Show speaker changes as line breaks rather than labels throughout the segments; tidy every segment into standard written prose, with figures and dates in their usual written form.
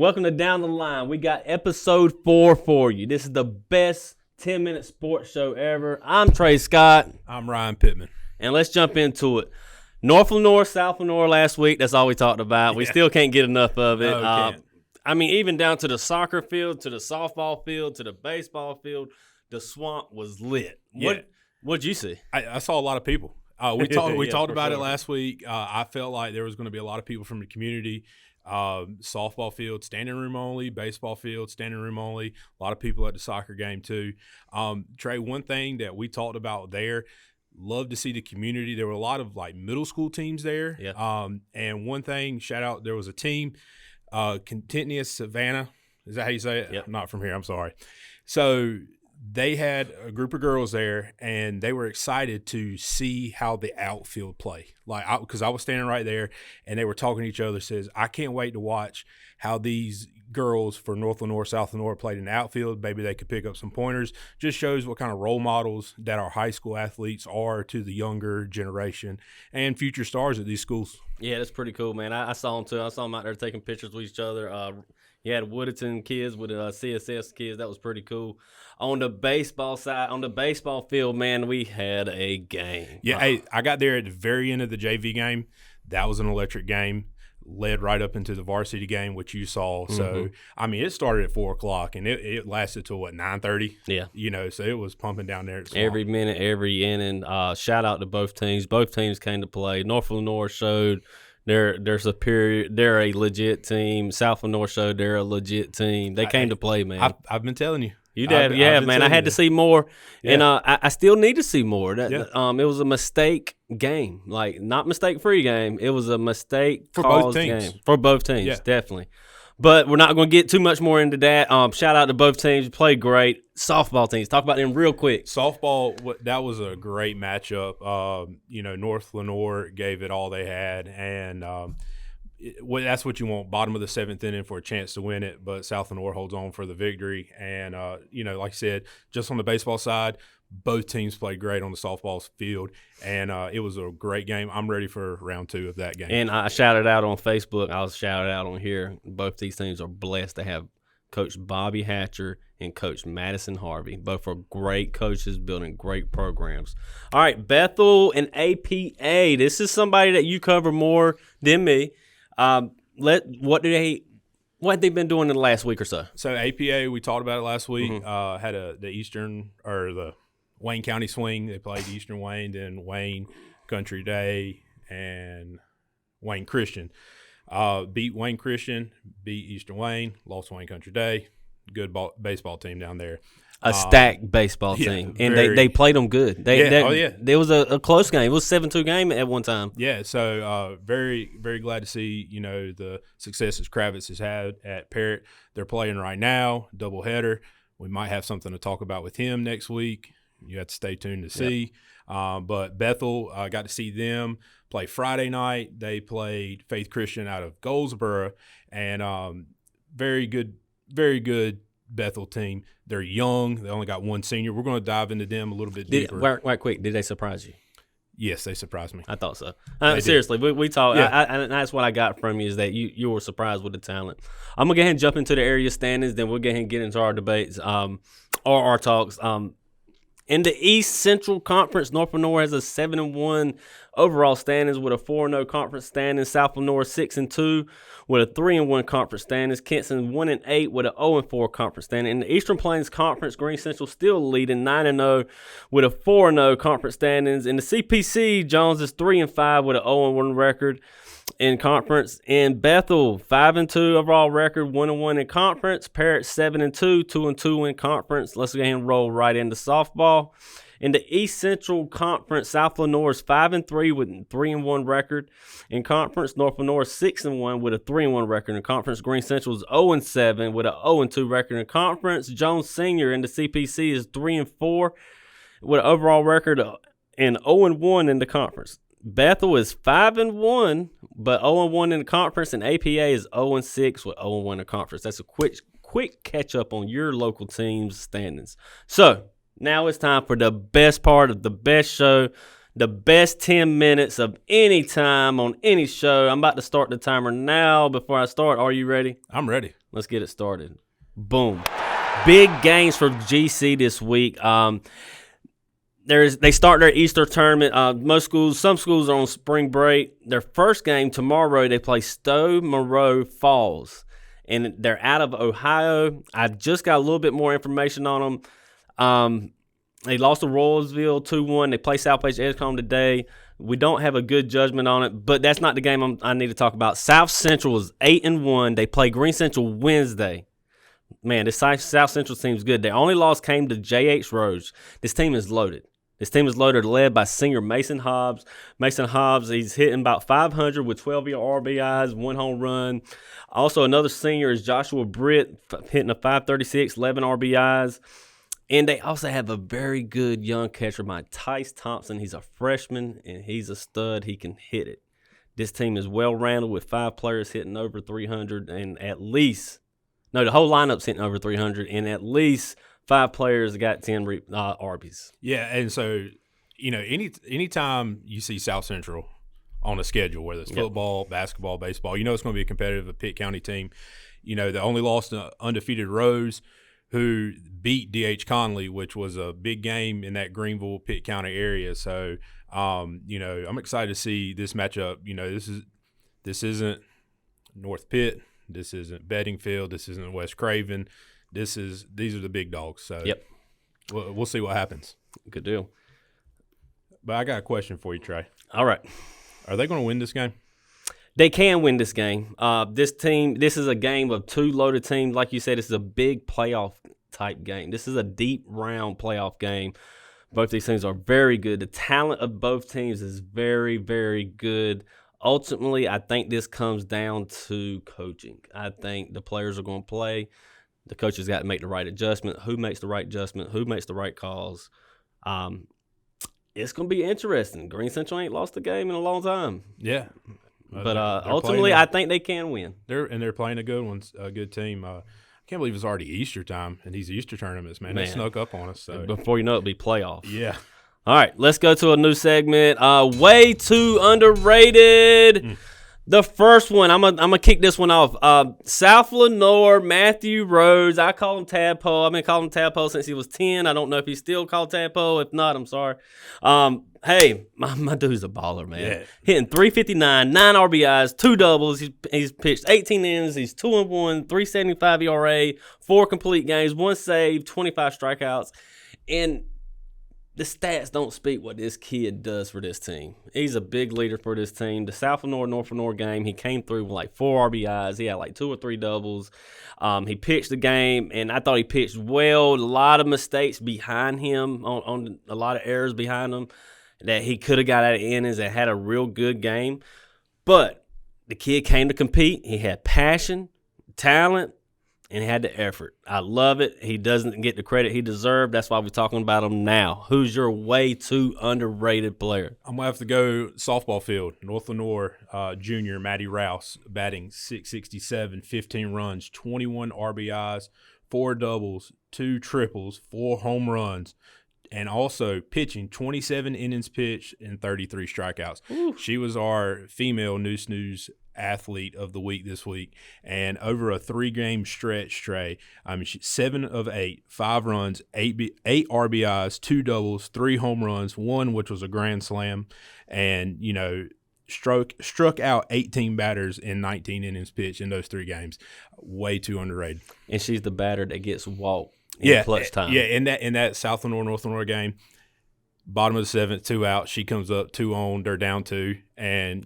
Welcome to Down the Line. We got episode 4 for you. This is the best 10-minute sports show ever. I'm Trey Scott.
I'm Ryan Pittman.
And let's jump into it. North Lenore, South Lenore last week. That's all we talked about. We still can't get enough of it.
No, can't.
I mean, even down to the soccer field, to the softball field, to the baseball field, the swamp was lit. What'd you see?
I saw a lot of people. We talked about it
sure.
last week. I felt like there was going to be a lot of people from the community. Softball field, standing room only. Baseball field, standing room only. A lot of people at the soccer game too. Trey, one thing that we talked about there, love to see the community. There were a lot of like middle school teams there.
Yeah.
And one thing, shout out, there was a team, Contentious Savannah. Is that how you say it?
Yep.
I'm not from here. I'm sorry. So they had a group of girls there, and they were excited to see how the outfield play. Because I was standing right there, and they were talking to each other. Says, I can't wait to watch how these girls for North Lenore, South Lenore played in the outfield. Maybe they could pick up some pointers. Just shows what kind of role models that our high school athletes are to the younger generation and future stars at these schools.
Yeah, that's pretty cool, man. I saw them too. I saw them out there taking pictures with each other. You had Woodington kids with CSS kids. That was pretty cool. On the baseball side, on the baseball field, man, we had a game.
Yeah, hey, I got there at the very end of the JV game. That was an electric game. Led right up into the varsity game, which you saw. So, I mean, it started at 4 o'clock, and it lasted till, 9:30?
Yeah.
So it was pumping down there.
Every minute, every inning. Shout out to both teams. Both teams came to play. North Lenore showed they're superior. They're a legit team. South Lenore showed they're a legit team. They came to play, man.
I've been telling you.
You did, yeah, man. I had to see more, and I still need to see more. It was a mistake game, like not mistake-free game. It was a mistake
for both teams.
Game for both teams, definitely. But we're not going to get too much more into that. Shout out to both teams. Played great. Softball teams. Talk about them real quick.
Softball, that was a great matchup. North Lenore gave it all they had, and that's what you want, bottom of the 7th inning for a chance to win it. But South Lenore holds on for the victory. And, like I said, just on the baseball side, both teams played great on the softball field. And it was a great game. I'm ready for round 2 of that game.
And I shouted out on Facebook. I was shouted out on here. Both these teams are blessed to have Coach Bobby Hatcher and Coach Madison Harvey. Both are great coaches building great programs. All right, Bethel and APA. This is somebody that you cover more than me. What had they been doing in the last week or so?
So APA, we talked about it last week. Had the Eastern or the Wayne County Swing. They played Eastern Wayne, then Wayne Country Day, and Wayne Christian. Beat Wayne Christian, beat Eastern Wayne, lost Wayne Country Day. Good baseball team down there.
A stacked baseball team, and they played them good. There was a close game. It was a 7-2 game at one time.
Yeah, so very, very glad to see, the successes Kravitz has had at Parrott. They're playing right now, doubleheader. We might have something to talk about with him next week. You have to stay tuned to see. But Bethel, got to see them play Friday night. They played Faith Christian out of Goldsboro, and very good Bethel team. They're young. They only got one senior. We're going to dive into them a little bit deeper.
Right quick, did they surprise you?
Yes, they surprised me.
I thought so. Seriously, we talked. And that's what I got from you is that you were surprised with the talent. I'm going to go ahead and jump into the area standings, then we'll go ahead and get into our debates or our talks. In the East Central Conference, North Lenore has a 7-1 overall standings with a 4-0 conference standing. South Lenore 6-2 with a 3-1 conference standings. Kinston 1-8 with an 0-4 conference standing. In the Eastern Plains Conference, Green Central still leading 9-0 with a 4-0 conference standings. In the CPC, Jones is 3-5 with an 0-1 record in conference. In Bethel, 5-2 overall record, 1-1 in conference. Parrott 7-2, 2-2 in conference. Let's go ahead and roll right into softball. In the East Central Conference, South Lenore is 5-3 with a 3-1 record in conference. North Lenore is 6-1 with a 3-1 record in conference. Green Central is 0-7 with an 0-2 record in conference. Jones Senior in the CPC is 3-4 with an overall record and 0-1 in the conference. Bethel is 5-1, but 0-1 in the conference, and APA is 0-6 with 0-1 in the conference. That's a quick catch up on your local team's standings. So now it's time for the best part of the best show, the best 10 minutes of any time on any show. I'm about to start the timer now. Before I start, are you ready?
I'm ready.
Let's get it started. Boom. Big games for GC this week. They start their Easter tournament. Some schools are on spring break. Their first game tomorrow, they play Stowe Moreau Falls, and they're out of Ohio. I just got a little bit more information on them. They lost to Royalsville 2-1. They play South-Page Edgecombe today. We don't have a good judgment on it, but that's not the game I need to talk about. South Central is 8-1. They play Green Central Wednesday. Man, this South Central team's good. Their only loss came to J.H. Rose. This team is loaded. Led by senior Mason Hobbs. Mason Hobbs, he's hitting about 500 with 12 RBIs, 1 home run. Also, another senior is Joshua Britt, hitting a 536, 11 RBIs. And they also have a very good young catcher by Tice Thompson. He's a freshman, and he's a stud. He can hit it. This team is well-rounded with 5 players hitting over 300, and the whole lineup's hitting over 300, and at least 5 players got 10 RBs.
Yeah, and so, anytime you see South Central on a schedule, whether it's football, basketball, baseball, it's going to be a competitive Pitt County team. They only lost to undefeated Rose, who beat D.H. Conley, which was a big game in that Greenville-Pitt County area. So, I'm excited to see this matchup. This isn't North Pitt. This isn't Beddingfield. This isn't West Craven. These are the big dogs. So we'll see what happens.
Good deal.
But I got a question for you, Trey.
All right.
Are they going to win this game?
They can win this game. This is a game of 2 loaded teams. Like you said, this is a big playoff type game. This is a deep round playoff game. Both these teams are very good. The talent of both teams is very, very good. Ultimately, I think this comes down to coaching. I think the players are going to play. The coaches got to make the right adjustment. Who makes the right adjustment? Who makes the right calls? It's going to be interesting. Green Central ain't lost a game in a long time.
Yeah.
But ultimately, I think they can win.
They're playing a good team. I can't believe it's already Easter time, and these Easter tournaments, man, they snuck up on us. So
before you know it, it'll be playoffs.
Yeah.
All right, let's go to a new segment. Way too underrated. The first one, I'm gonna kick this one off. South Lenoir, Matthew Rhodes. I call him Tadpole. I've been calling him Tadpole since he was 10. I don't know if he's still called Tadpole. If not, I'm sorry. Hey, my dude's a baller, man.
Yeah.
Hitting 359, 9 RBIs, 2 doubles. He's pitched 18 innings. He's 2-1, 3.75 ERA, 4 complete games, 1 save, 25 strikeouts, and the stats don't speak what this kid does for this team. He's a big leader for this team. The South Lenoir, North Lenoir game, he came through with like 4 RBIs. He had like 2 or 3 doubles. He pitched the game, and I thought he pitched well. A lot of mistakes behind him, on a lot of errors behind him that he could have got out of innings and had a real good game. But the kid came to compete. He had passion, talent, and he had the effort. I love it. He doesn't get the credit he deserved. That's why we're talking about him now. Who's your way too underrated player?
I'm going to have to go softball field. North Lenoir junior Matty Rouse batting .667, 15 runs, 21 RBIs, 4 doubles, 2 triples, 4 home runs, and also pitching 27 innings pitched and 33 strikeouts.
Ooh.
She was our female News athlete of the week this week, and over a 3-game stretch, Trey, 7 of 8, 5 runs, 8 RBIs, 2 doubles, 3 home runs, 1 which was a grand slam, and struck out 18 batters in 19 innings pitched in those 3 games. Way too underrated.
And she's the batter that gets walked in clutch time.
Yeah, in that South Lenoir North Lenoir game, bottom of the 7th, 2 out. She comes up 2 on. They're down 2, and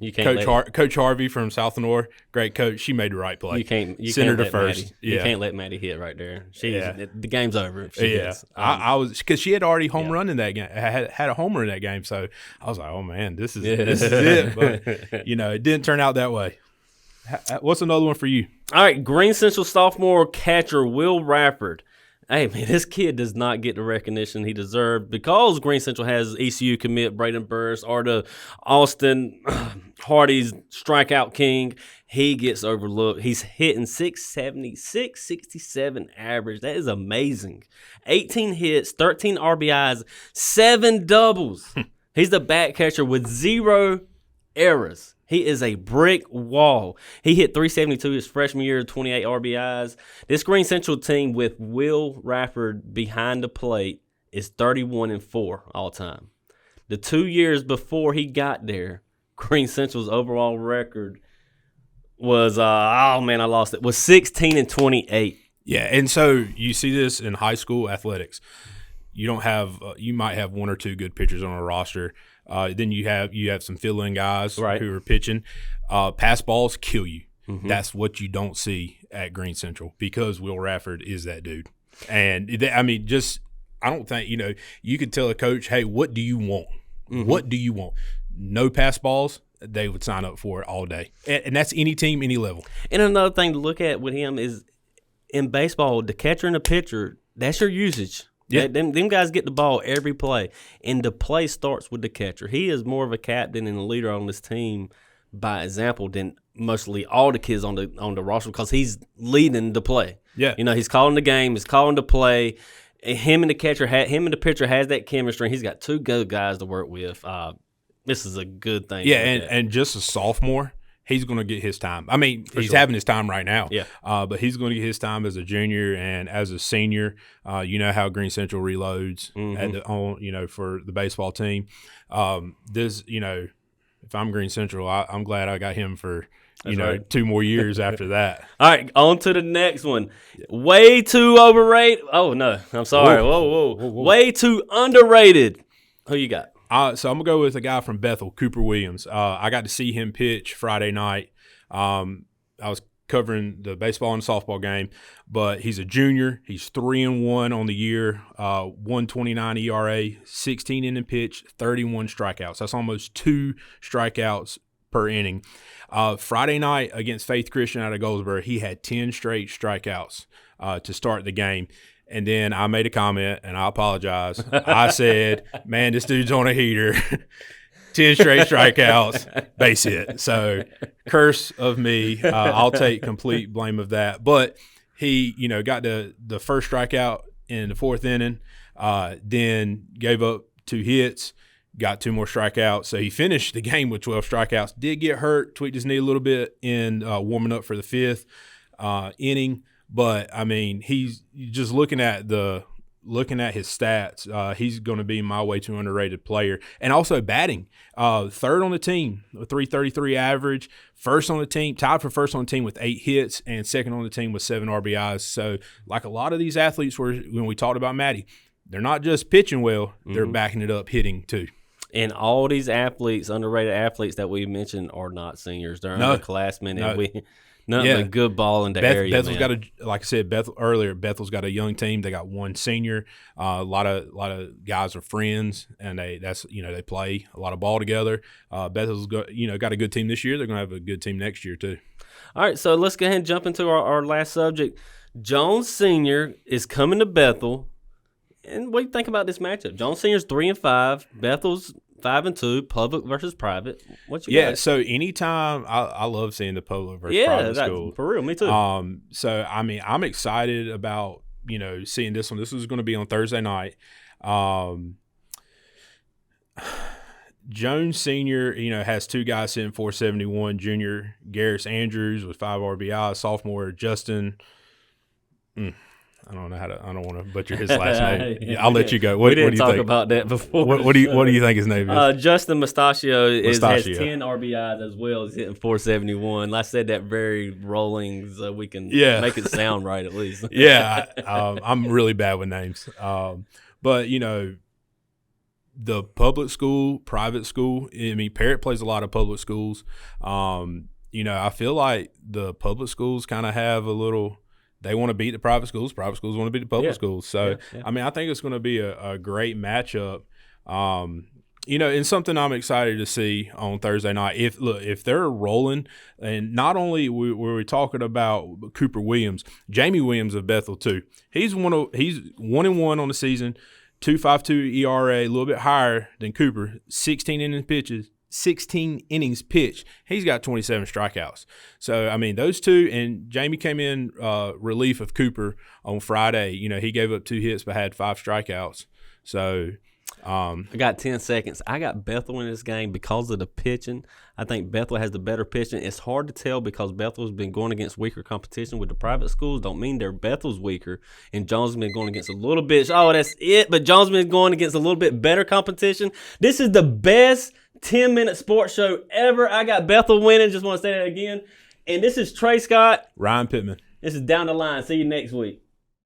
Coach Harvey from South Lenoir, great coach. She made the right play.
You can't
send her to
let
first.
Maddie. You can't let Maddie hit right there. The game's over. If she hits.
I was, because she had already home run in that game. Had a homer in that game, so I was like, oh man, this is it. But it didn't turn out that way. What's another one for you?
All right, Green Central sophomore catcher Will Rafford. Hey, man, this kid does not get the recognition he deserved because Green Central has ECU commit Braden Burris or the Austin Hardy's strikeout king. He gets overlooked. He's hitting 670, 667 average. That is amazing. 18 hits, 13 RBIs, 7 doubles. He's the back catcher with 0 errors. He is a brick wall. He hit 372 his freshman year, 28 RBIs. This Green Central team with Will Rafford behind the plate is 31-4 all time. The 2 years before he got there, Green Central's overall record was I lost it. Was 16-28.
Yeah, and so you see this in high school athletics. You don't have you might have 1 or 2 good pitchers on a roster. Then you have some fill-in guys
right.
who are pitching. Pass balls kill you. Mm-hmm. That's what you don't see at Green Central because Will Rafford is that dude. And I don't think you could tell a coach, hey, what do you want? Mm-hmm. What do you want? No pass balls. They would sign up for it all day, and that's any team, any level.
And another thing to look at with him is in baseball, the catcher and the pitcher. That's your usage. Yeah, them guys get the ball every play, and the play starts with the catcher. He is more of a captain and a leader on this team by example than mostly all the kids on the roster because he's leading the play.
Yeah,
he's calling the game, he's calling the play. Him and the pitcher has that chemistry. And he's got 2 good guys to work with. This is a good thing.
Yeah, and just a sophomore. He's going to get his time. I mean, he's having his time right now.
Yeah.
But he's going to get his time as a junior and as a senior. You know how Green Central reloads for the baseball team. If I'm Green Central, I'm glad I got him for 2 more years after that.
All right, on to the next one. Way too overrated. Oh no, I'm sorry. Whoa. Way too underrated. Who you got?
So I'm going to go with a guy from Bethel, Cooper Williams. I got to see him pitch Friday night. I was covering the baseball and softball game, but he's a junior. He's 3-1 on the year, 1.29 ERA, 16 inning pitch, 31 strikeouts. That's almost 2 strikeouts per inning. Friday night against Faith Christian out of Goldsboro, he had 10 straight strikeouts to start the game. And then I made a comment, and I apologize. I said, man, this dude's on a heater. 10 straight strikeouts, base hit. So, curse of me. I'll take complete blame of that. But he, got the first strikeout in the 4th inning, then gave up 2 hits, got 2 more strikeouts. So, he finished the game with 12 strikeouts. Did get hurt, tweaked his knee a little bit in warming up for the 5th inning. But, I mean, he's just looking at his stats. He's going to be my way too underrated player. And also batting. 3rd on the team, a 333 average. First on the team, tied for first on the team with 8 hits, and second on the team with 7 RBIs. So, like a lot of these athletes when we talked about Maddie, they're not just pitching well, they're backing it up hitting too.
And all these athletes, underrated athletes that we mentioned are not seniors. They're underclassmen, and nothing but good ball in the area.
Bethel's got like I said earlier, Bethel's got a young team. They got 1 senior. A lot of guys are friends, and they play a lot of ball together. Bethel's got a good team this year. They're going to have a good team next year too. All
right, so let's go ahead and jump into our last subject. Jones Senior is coming to Bethel, and what do you think about this matchup? Jones Senior's 3-5. Bethel's 5-2, public versus private. What you got?
So anytime I love seeing the public versus private school.
For real, me too.
So I mean, I'm excited about seeing this one. This is going to be on Thursday night. Jones Senior, has 2 guys hitting 471. Junior Garris Andrews with 5 RBI. Sophomore Justin. I don't want to butcher his last name. I'll let you go.
We didn't talk about that before.
What do you think his name is?
Justin Mustachio has 10 RBIs as well as hitting 471. I said that very rolling so we can make it sound right at least.
I'm really bad with names. But the public school, private school. I mean, Parrott plays a lot of public schools. I feel like the public schools kind of have a little. They want to beat the private schools. Private schools want to beat the public schools. So, I mean, I think it's going to be a great matchup. And something I'm excited to see on Thursday night. If they're rolling, and not only were we talking about Cooper Williams, Jamie Williams of Bethel too. He's 1-1 on the season, 2.52 ERA, a little bit higher than Cooper. 16 innings pitched. He's got 27 strikeouts. So, I mean, those two, and Jamie came in relief of Cooper on Friday. He gave up 2 hits but had 5 strikeouts. So,
I got 10 seconds. I got Bethel in this game because of the pitching. I think Bethel has the better pitching. It's hard to tell because Bethel's been going against weaker competition with the private schools. Don't mean Bethel's weaker. And Jones been going against a little bit. Oh, that's it. But Jones been going against a little bit better competition. This is the best 10-minute sports show ever. I got Bethel winning. Just want to say that again. And this is Trey Scott.
Ryan Pittman.
This is Down the Line. See you next week.